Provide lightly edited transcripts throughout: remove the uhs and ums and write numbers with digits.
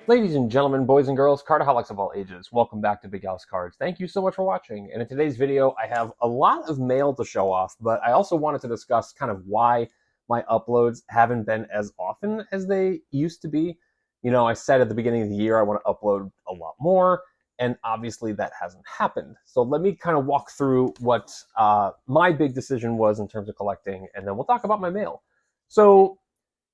Ladies and gentlemen, boys and girls, cardaholics of all ages, welcome back to Big House Cards. Thank you so much for watching. And in today's video, I have a lot of mail to show off, but I also wanted to discuss kind of why my uploads haven't been as often as they used to be. You know, I said at the beginning of the year I want to upload a lot more, and obviously that hasn't happened. So let me kind of walk through what my big decision was in terms of collecting, and then we'll talk about my mail. So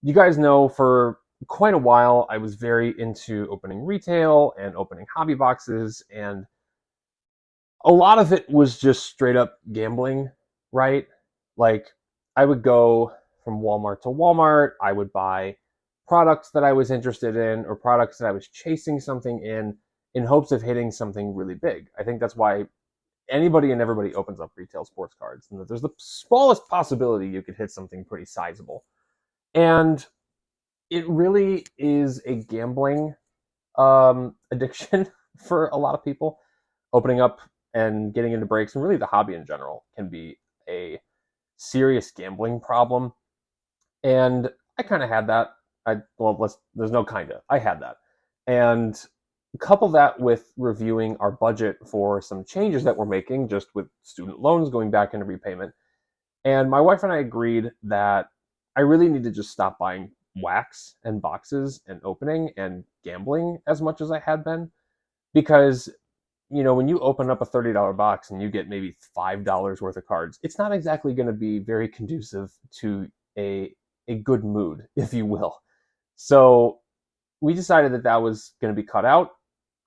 you guys know for quite a while I was very into opening retail and opening hobby boxes, and a lot of it was just straight up gambling, right? Like I would go from Walmart to Walmart, I would buy products that I was interested in or products that I was chasing something in hopes of hitting something really big. I think that's why anybody and everybody opens up retail sports cards, and that there's the smallest possibility you could hit something pretty sizable. And it really is a gambling addiction for a lot of people. Opening up and getting into breaks, and really the hobby in general, can be a serious gambling problem. And I kind of had that. There's no kind of. I had that, and couple that with reviewing our budget for some changes that we're making, just with student loans going back into repayment. And my wife and I agreed that I really need to just stop buying wax and boxes and opening and gambling as much as I had been. Because, you know, when you open up a $30 box and you get maybe $5 worth of cards, it's not exactly going to be very conducive to a good mood, if you will. So we decided that that was going to be cut out.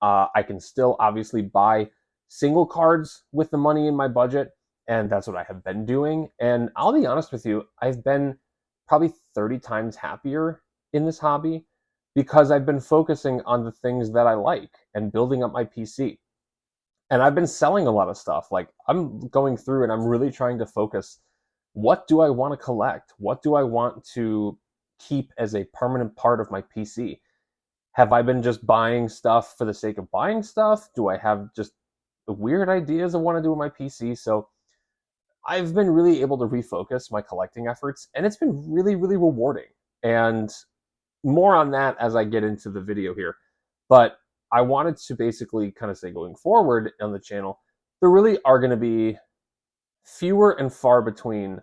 I can still obviously buy single cards with the money in my budget, and that's what I have been doing. And I'll be honest with you, I've been probably 30 times happier in this hobby because I've been focusing on the things that I like and building up my PC. And I've been selling a lot of stuff. Like I'm going through and I'm really trying to focus, what do I want to collect? What do I want to keep as a permanent part of my PC? Have I been just buying stuff for the sake of buying stuff? Do I have just weird ideas I want to do with my PC? So I've been really able to refocus my collecting efforts, and it's been really, really rewarding. And more on that as I get into the video here. But I wanted to basically kind of say, going forward on the channel, there really are going to be fewer and far between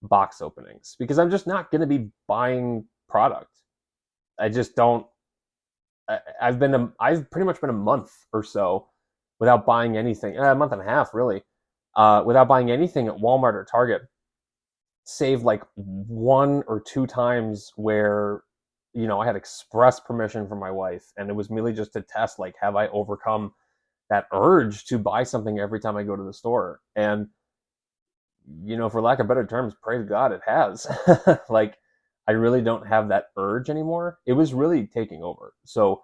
box openings because I'm just not going to be buying product. I just don't. I've pretty much been a month or so without buying anything, a month and a half really, without buying anything at Walmart or Target, save like one or two times where, you know, I had express permission from my wife, and it was merely just to test, like, have I overcome that urge to buy something every time I go to the store? And, you know, for lack of better terms, praise God, it has. Like, I really don't have that urge anymore. It was really taking over. So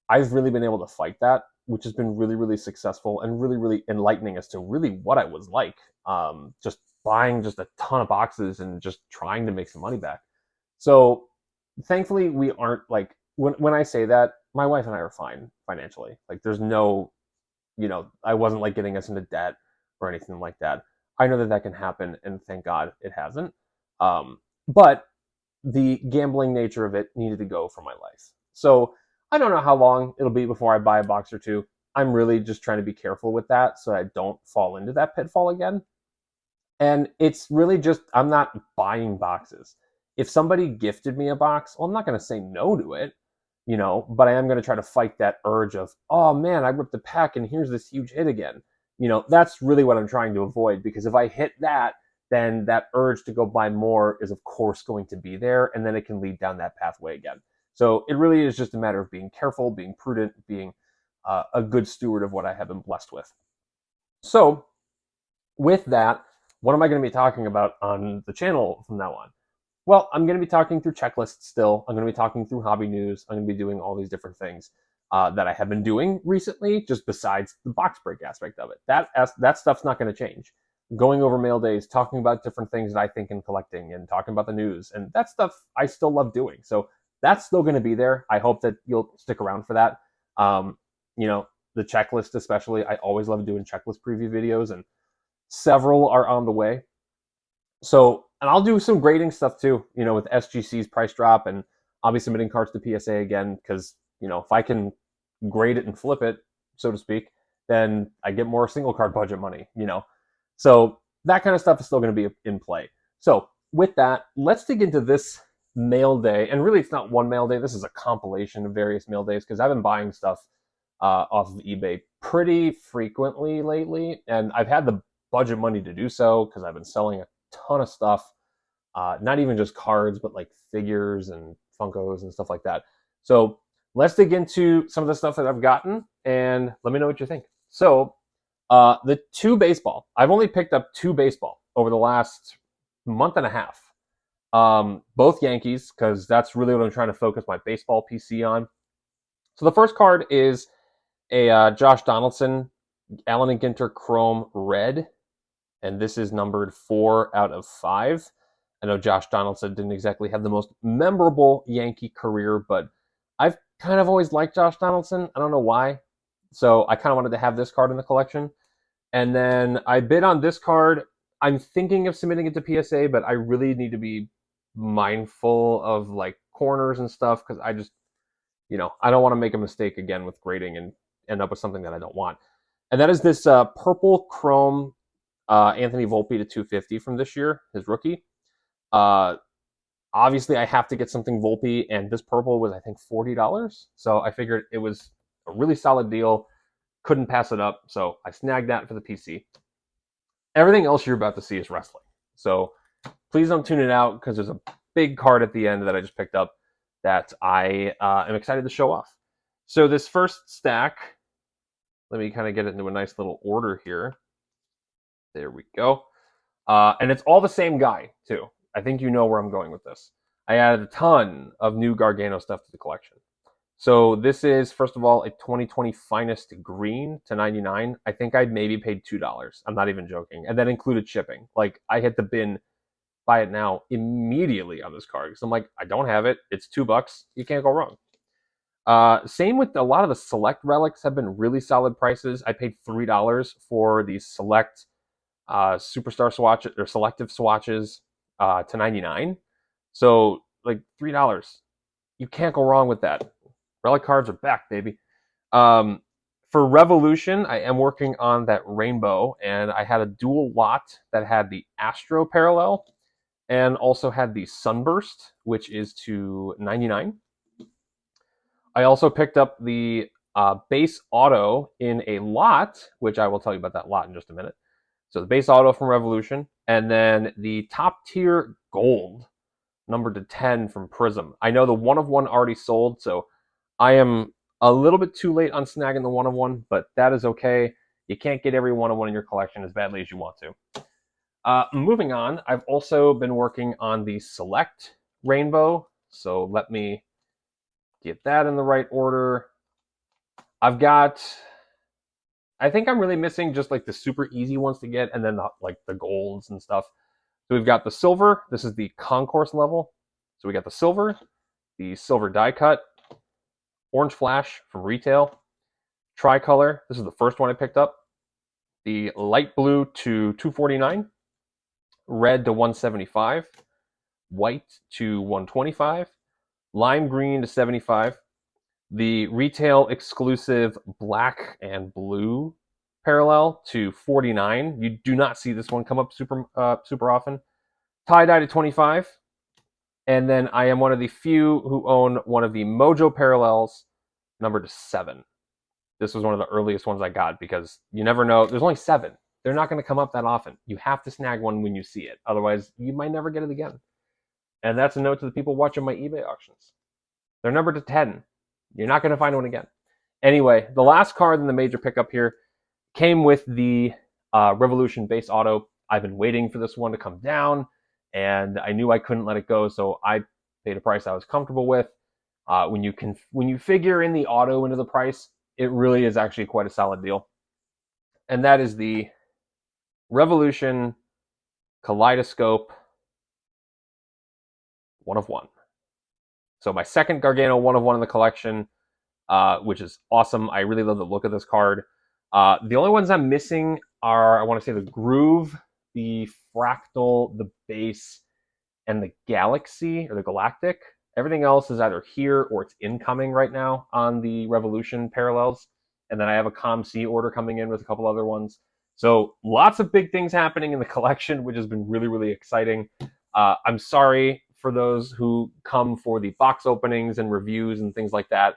I've really been able to fight that, which has been really, really successful and really, really enlightening as to really what I was like. Just buying just a ton of boxes and just trying to make some money back. So thankfully, we aren't like, when I say that, my wife and I are fine financially. Like there's no, you know, I wasn't like getting us into debt or anything like that. I know that that can happen, and thank God it hasn't. But the gambling nature of it needed to go from my life. So I don't know how long it'll be before I buy a box or two. I'm really just trying to be careful with that so I don't fall into that pitfall again. And it's really just, I'm not buying boxes. If somebody gifted me a box, well, I'm not going to say no to it, you know, but I am going to try to fight that urge of, oh man, I ripped the pack and here's this huge hit again. You know, that's really what I'm trying to avoid, because if I hit that, then that urge to go buy more is of course going to be there, and then it can lead down that pathway again. So it really is just a matter of being careful, being prudent, being a good steward of what I have been blessed with. So with that, what am I going to be talking about on the channel from now on? Well, I'm going to be talking through checklists still. I'm going to be talking through hobby news. I'm going to be doing all these different things that I have been doing recently, just besides the box break aspect of it. That stuff's not going to change. Going over mail days, talking about different things that I think in collecting, and talking about the news, and that stuff I still love doing. So that's still going to be there. I hope that you'll stick around for that. You know, the checklist especially, I always love doing checklist preview videos, and several are on the way. So, and I'll do some grading stuff too, you know, with SGC's price drop, and I'll be submitting cards to PSA again because if I can grade it and flip it, so to speak, then I get more single card budget money. So that kind of stuff is still going to be in play. So with that, let's dig into this mail day. And really, it's not one mail day. This is a compilation of various mail days because I've been buying stuff off of eBay pretty frequently lately. And I've had the budget money to do so because I've been selling a ton of stuff, not even just cards, but like figures and Funkos and stuff like that. So let's dig into some of the stuff that I've gotten and let me know what you think. So the 2 baseball, I've only picked up 2 baseball over the last month and a half. Both Yankees, because that's really what I'm trying to focus my baseball PC on. So the first card is a Josh Donaldson Allen and Ginter Chrome Red, and this is numbered 4 out of 5. I know Josh Donaldson didn't exactly have the most memorable Yankee career, but I've kind of always liked Josh Donaldson. I don't know why. So I kind of wanted to have this card in the collection. And then I bid on this card. I'm thinking of submitting it to PSA, but I really need to be mindful of like corners and stuff because I just, I don't want to make a mistake again with grading and end up with something that I don't want. And that is this purple chrome Anthony Volpe to 250 from this year, his rookie. Obviously, I have to get something Volpe, and this purple was, I think, $40. So I figured it was a really solid deal. Couldn't pass it up, so I snagged that for the PC. Everything else you're about to see is wrestling. So please don't tune it out because there's a big card at the end that I just picked up that I am excited to show off. So this first stack, let me kind of get it into a nice little order here. There we go. And it's all the same guy, too. I think you know where I'm going with this. I added a ton of new Gargano stuff to the collection. So this is, first of all, a 2020 Finest Green to 99. I think I maybe paid $2. I'm not even joking. And that included shipping. Like, I hit the bin, buy it now, immediately on this card. So I'm like, I don't have it. It's $2. You can't go wrong. Same with a lot of the select relics have been really solid prices. I paid $3 for the select superstar swatch or selective swatches to 99. So like $3. You can't go wrong with that. Relic cards are back, baby. For Revolution, I am working on that rainbow, and I had a dual lot that had the Astro parallel and also had the Sunburst, which is to 99. I also picked up the base auto in a lot, which I will tell you about that lot in just a minute. So the base auto from Revolution, and then the top tier gold, numbered to 10 from Prism. I know the 1 of 1 already sold, so I am a little bit too late on snagging the 1 of 1, but that is okay. You can't get every 1 of 1 in your collection as badly as you want to. Moving on, I've also been working on the Select Rainbow, so let me get that in the right order. I think I'm really missing just like the super easy ones to get, and then the golds and stuff. So we've got the silver. This is the concourse level. So we got the silver die cut, orange flash from retail, tricolor. This is the first one I picked up. The light blue to 249, red to 175, white to 125, lime green to 75. The retail exclusive black and blue parallel to 49. You do not see this one come up super often. Tie-dye to 25. And then I am one of the few who own one of the Mojo parallels, numbered to 7. This was one of the earliest ones I got because you never know. There's only 7. They're not going to come up that often. You have to snag one when you see it. Otherwise, you might never get it again. And that's a note to the people watching my eBay auctions. They're numbered to 10. You're not going to find one again. Anyway, the last card in the major pickup here came with the Revolution base auto. I've been waiting for this one to come down, and I knew I couldn't let it go, so I paid a price I was comfortable with. When you figure in the auto into the price, it really is actually quite a solid deal. And that is the Revolution Kaleidoscope 1 of 1. So my second Gargano 1 of 1 in the collection, which is awesome. I really love the look of this card. The only ones I'm missing are, I want to say, the Groove, the Fractal, the Base, and the Galaxy, or the Galactic. Everything else is either here or it's incoming right now on the Revolution parallels. And then I have a Comm-C order coming in with a couple other ones. So lots of big things happening in the collection, which has been really, really exciting. I'm sorry for those who come for the box openings and reviews and things like that.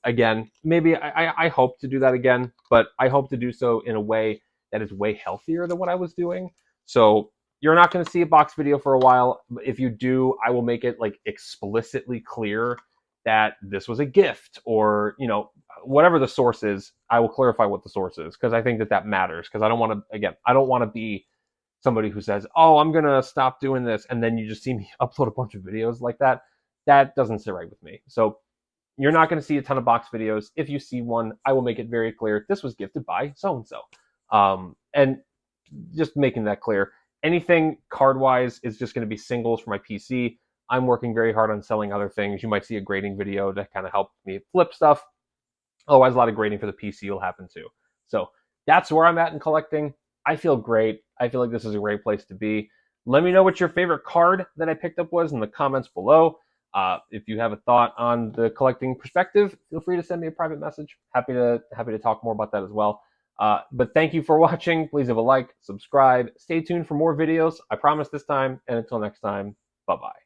Again, maybe I hope to do that again, but I hope to do so in a way that is way healthier than what I was doing. So you're not going to see a box video for a while. If you do, I will make it like explicitly clear that this was a gift, or, you know, whatever the source is, I will clarify what the source is, because I think that that matters. Because I don't want to, again, I don't want to be somebody who says, oh, I'm going to stop doing this, and then you just see me upload a bunch of videos like that. That doesn't sit right with me. So you're not going to see a ton of box videos. If you see one, I will make it very clear this was gifted by so-and-so. And just making that clear. Anything card-wise is just going to be singles for my PC. I'm working very hard on selling other things. You might see a grading video to kind of help me flip stuff. Otherwise, a lot of grading for the PC will happen too. So that's where I'm at in collecting. I feel great. I feel like this is a great place to be. Let me know what your favorite card that I picked up was in the comments below. If you have a thought on the collecting perspective, feel free to send me a private message. Happy to talk more about that as well. But thank you for watching. Please leave a like, subscribe, stay tuned for more videos. I promise this time. And until next time, bye-bye.